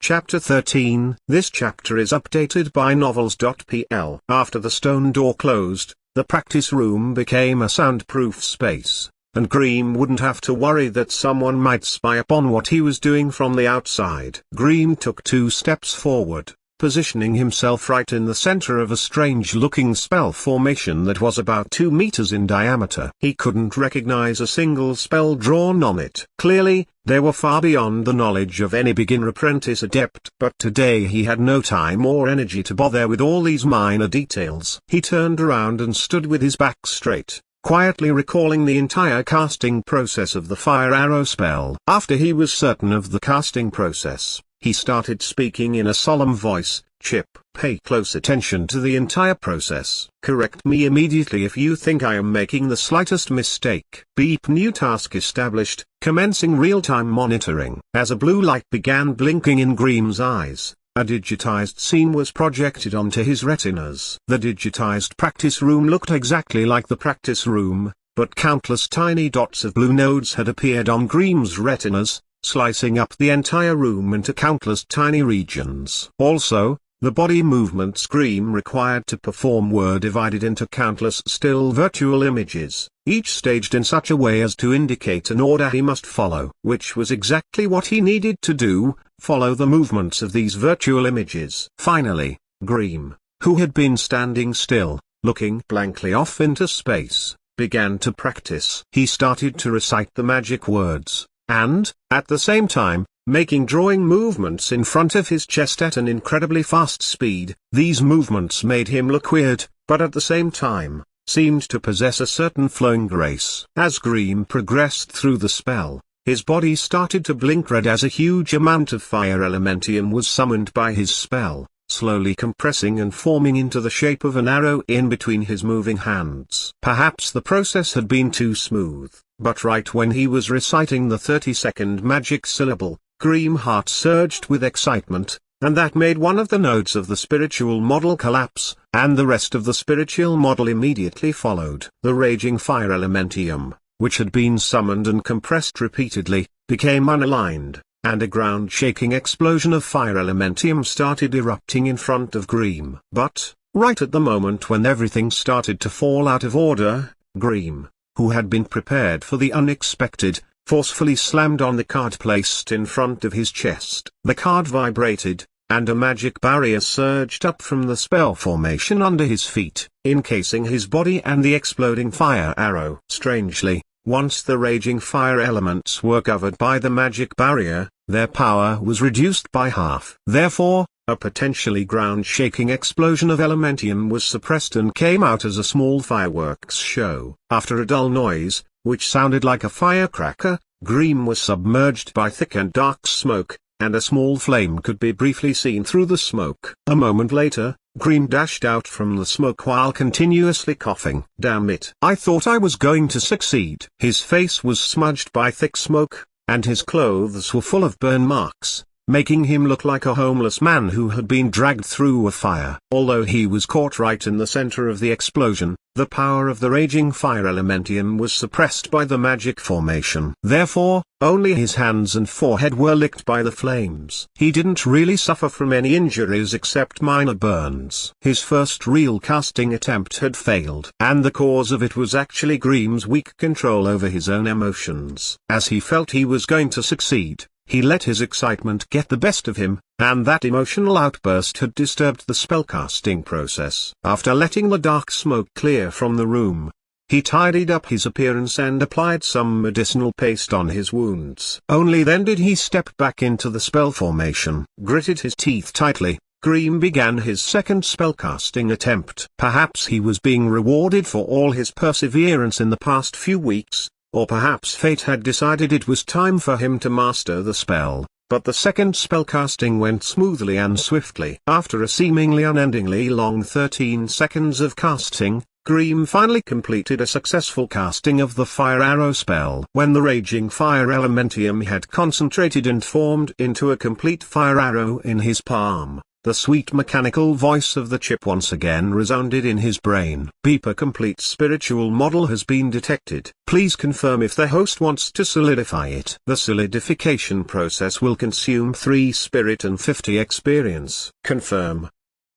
Chapter 13. This chapter is updated by novels.pl. After the stone door closed, the practice room became a soundproof space, and Greem wouldn't have to worry that someone might spy upon what he was doing from the outside. Greem took 2 steps forward, positioning himself right in the center of a strange-looking spell formation that was about 2 meters in diameter. He couldn't recognize a single spell drawn on it. Clearly, they were far beyond the knowledge of any beginner-apprentice adept. But today he had no time or energy to bother with all these minor details. He turned around and stood with his back straight, quietly recalling the entire casting process of the fire arrow spell. After he was certain of the casting process, he started speaking in a solemn voice. "Chip, pay close attention to the entire process. Correct me immediately if you think I am making the slightest mistake." Beep. New task established, commencing real-time monitoring. As a blue light began blinking in Greem's eyes, a digitized scene was projected onto his retinas. The digitized practice room looked exactly like the practice room, but countless tiny dots of blue nodes had appeared on Greem's retinas, slicing up the entire room into countless tiny regions. Also, the body movements Greem required to perform were divided into countless still virtual images, each staged in such a way as to indicate an order he must follow. Which was exactly what he needed to do, follow the movements of these virtual images. Finally, Greem, who had been standing still, looking blankly off into space, began to practice. He started to recite the magic words, and, at the same time, making drawing movements in front of his chest at an incredibly fast speed. These movements made him look weird, but at the same time, seemed to possess a certain flowing grace. As Greem progressed through the spell, his body started to blink red as a huge amount of fire elementium was summoned by his spell, slowly compressing and forming into the shape of an arrow in between his moving hands. Perhaps the process had been too smooth, but right when he was reciting the 30-second magic syllable, Greem's heart surged with excitement, and that made one of the nodes of the spiritual model collapse, and the rest of the spiritual model immediately followed. The raging fire elementium, which had been summoned and compressed repeatedly, became unaligned, and a ground-shaking explosion of fire elementium started erupting in front of Greem. But, right at the moment when everything started to fall out of order, Greem, who had been prepared for the unexpected, forcefully slammed on the card placed in front of his chest. The card vibrated, and a magic barrier surged up from the spell formation under his feet, encasing his body and the exploding fire arrow. Strangely, once the raging fire elements were covered by the magic barrier, their power was reduced by half. Therefore, a potentially ground-shaking explosion of elementium was suppressed and came out as a small fireworks show. After a dull noise, which sounded like a firecracker, Greem was submerged by thick and dark smoke, and a small flame could be briefly seen through the smoke. A moment later, Greem dashed out from the smoke while continuously coughing. "Damn it! I thought I was going to succeed." His face was smudged by thick smoke, and his clothes were full of burn marks, making him look like a homeless man who had been dragged through a fire. Although he was caught right in the center of the explosion, the power of the raging fire elementium was suppressed by the magic formation. Therefore, only his hands and forehead were licked by the flames. He didn't really suffer from any injuries except minor burns. His first real casting attempt had failed, and the cause of it was actually Greem's weak control over his own emotions. As he felt he was going to succeed, he let his excitement get the best of him, and that emotional outburst had disturbed the spellcasting process. After letting the dark smoke clear from the room, he tidied up his appearance and applied some medicinal paste on his wounds. Only then did he step back into the spell formation. Gritted his teeth tightly, Greem began his second spellcasting attempt. Perhaps he was being rewarded for all his perseverance in the past few weeks, or perhaps fate had decided it was time for him to master the spell, but the second spellcasting went smoothly and swiftly. After a seemingly unendingly long 13 seconds of casting, Greem finally completed a successful casting of the fire arrow spell. When the raging fire elementium had concentrated and formed into a complete fire arrow in his palm, the sweet mechanical voice of the chip once again resounded in his brain. Beeper complete spiritual model has been detected. Please confirm if the host wants to solidify it. The solidification process will consume 3 spirit and 50 experience. Confirm.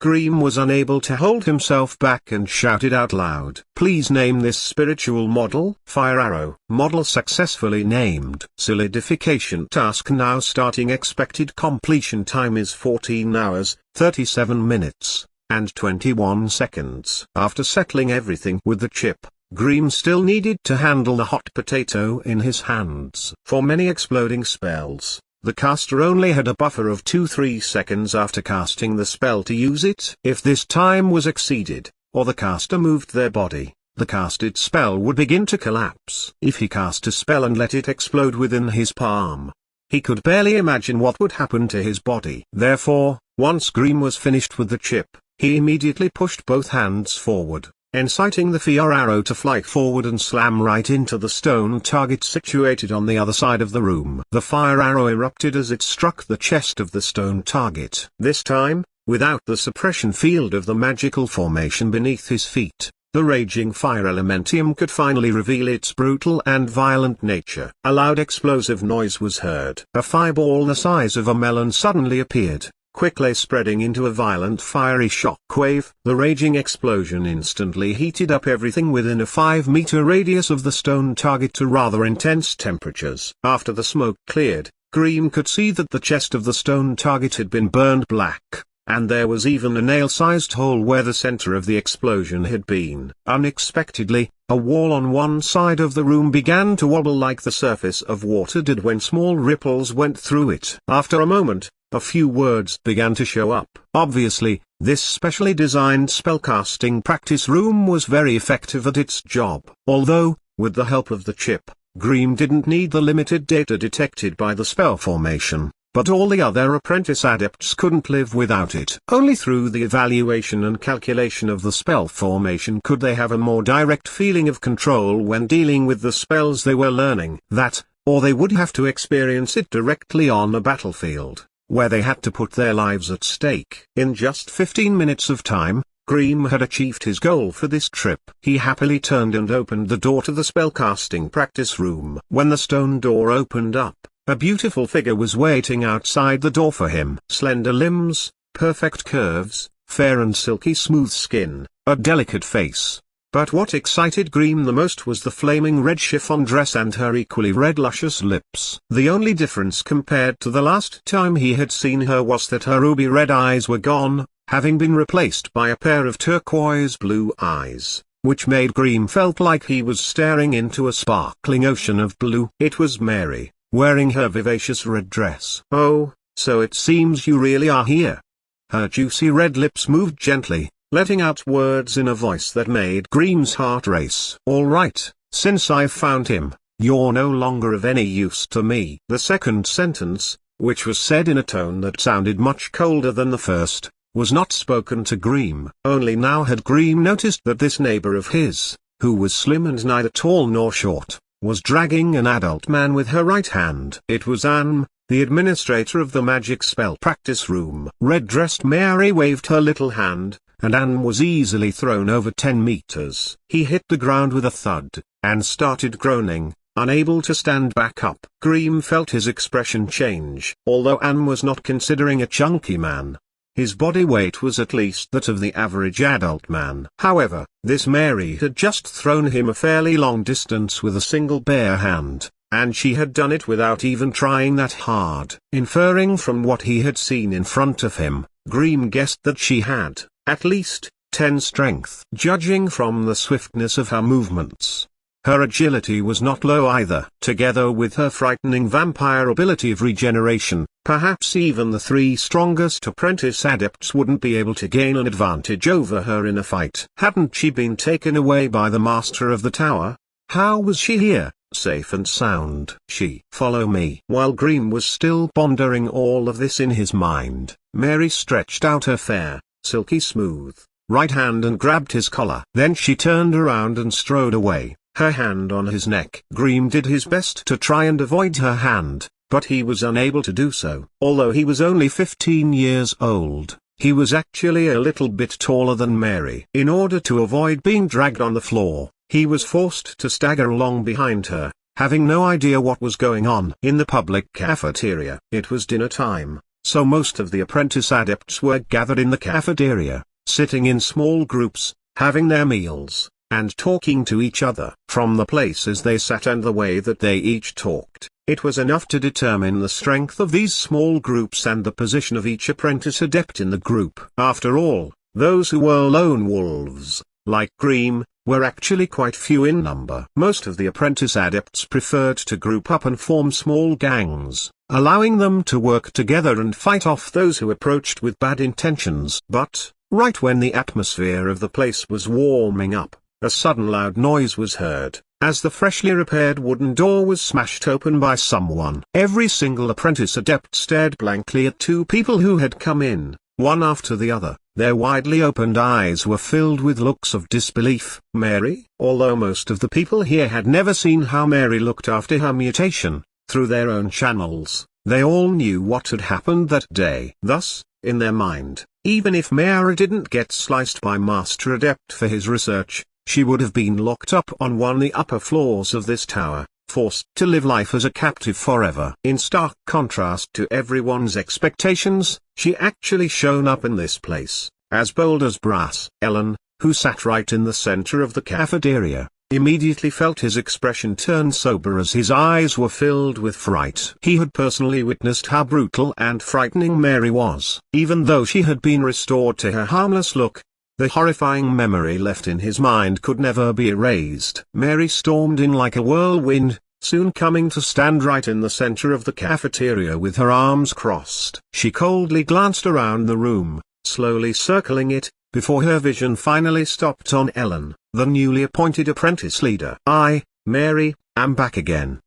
Greem was unable to hold himself back and shouted out loud. Please name this spiritual model. Fire arrow. Model successfully named. Solidification task now starting. Expected completion time is 14 hours, 37 minutes, and 21 seconds. After settling everything with the chip, Greem still needed to handle the hot potato in his hands. For many exploding spells, the caster only had a buffer of 2-3 seconds after casting the spell to use it. If this time was exceeded, or the caster moved their body, the casted spell would begin to collapse. If he cast a spell and let it explode within his palm, he could barely imagine what would happen to his body. Therefore, once Greem was finished with the chip, he immediately pushed both hands forward, inciting the fire arrow to fly forward and slam right into the stone target situated on the other side of the room. The fire arrow erupted as it struck the chest of the stone target. This time, without the suppression field of the magical formation beneath his feet, the raging fire elementium could finally reveal its brutal and violent nature. A loud explosive noise was heard. A fireball the size of a melon suddenly appeared, quickly spreading into a violent fiery shockwave. The raging explosion instantly heated up everything within a 5-meter radius of the stone target to rather intense temperatures. After the smoke cleared, Greem could see that the chest of the stone target had been burned black, and there was even a nail-sized hole where the center of the explosion had been. Unexpectedly, a wall on one side of the room began to wobble like the surface of water did when small ripples went through it. After a moment, a few words began to show up. Obviously, this specially designed spellcasting practice room was very effective at its job. Although, with the help of the chip, Greem didn't need the limited data detected by the spell formation, but all the other apprentice adepts couldn't live without it. Only through the evaluation and calculation of the spell formation could they have a more direct feeling of control when dealing with the spells they were learning. That, or they would have to experience it directly on a battlefield, where they had to put their lives at stake. In just 15 minutes of time, Greem had achieved his goal for this trip. He happily turned and opened the door to the spellcasting practice room. When the stone door opened up, a beautiful figure was waiting outside the door for him. Slender limbs, perfect curves, fair and silky smooth skin, a delicate face. But what excited Greem the most was the flaming red chiffon dress and her equally red luscious lips. The only difference compared to the last time he had seen her was that her ruby red eyes were gone, having been replaced by a pair of turquoise blue eyes, which made Greem felt like he was staring into a sparkling ocean of blue. It was Mary, wearing her vivacious red dress. "Oh, so it seems you really are here." Her juicy red lips moved gently, letting out words in a voice that made Greem's heart race. "All right, since I've found him, you're no longer of any use to me." The second sentence, which was said in a tone that sounded much colder than the first, was not spoken to Greem. Only now had Greem noticed that this neighbor of his, who was slim and neither tall nor short, was dragging an adult man with her right hand. It was Anne, the administrator of the magic spell practice room. Red-dressed Mary waved her little hand, and Anne was easily thrown over 10 meters. He hit the ground with a thud, and started groaning, unable to stand back up. Greem felt his expression change. Although Anne was not considering a chunky man, his body weight was at least that of the average adult man. However, this Mary had just thrown him a fairly long distance with a single bare hand, and she had done it without even trying that hard. Inferring from what he had seen in front of him, Greem guessed that she had, at least, 10 strength. Judging from the swiftness of her movements, her agility was not low either. Together with her frightening vampire ability of regeneration, perhaps even the 3 strongest apprentice adepts wouldn't be able to gain an advantage over her in a fight. Hadn't she been taken away by the master of the tower? How was she here, safe and sound? Follow me. While Greem was still pondering all of this in his mind, Mary stretched out her fair, silky smooth, right hand and grabbed his collar. Then she turned around and strode away, her hand on his neck. Greem did his best to try and avoid her hand, but he was unable to do so. Although he was only 15 years old, He was actually a little bit taller than Mary. In order to avoid being dragged on the floor, he was forced to stagger along behind her, having no idea what was going on in the public cafeteria. It was dinner time, so most of the apprentice adepts were gathered in the cafeteria, sitting in small groups, having their meals, and talking to each other. From the places they sat and the way that they each talked, it was enough to determine the strength of these small groups and the position of each apprentice adept in the group. After all, those who were lone wolves, like Cream, were actually quite few in number. Most of the apprentice adepts preferred to group up and form small gangs, allowing them to work together and fight off those who approached with bad intentions. But, right when the atmosphere of the place was warming up, a sudden loud noise was heard, as the freshly repaired wooden door was smashed open by someone. Every single apprentice adept stared blankly at two people who had come in, one after the other. Their widely opened eyes were filled with looks of disbelief. Mary? Although most of the people here had never seen how Mary looked after her mutation, through their own channels, they all knew what had happened that day. Thus, in their mind, even if Mary didn't get sliced by Master Adept for his research, she would have been locked up on one of the upper floors of this tower, forced to live life as a captive forever. In stark contrast to everyone's expectations, she actually shown up in this place, as bold as brass. Ellen, who sat right in the center of the cafeteria, immediately felt his expression turn sober as his eyes were filled with fright. He had personally witnessed how brutal and frightening Mary was. Even though she had been restored to her harmless look, the horrifying memory left in his mind could never be erased. Mary stormed in like a whirlwind, soon coming to stand right in the center of the cafeteria with her arms crossed. She coldly glanced around the room, slowly circling it, before her vision finally stopped on Ellen, the newly appointed apprentice leader. "I, Mary, am back again,"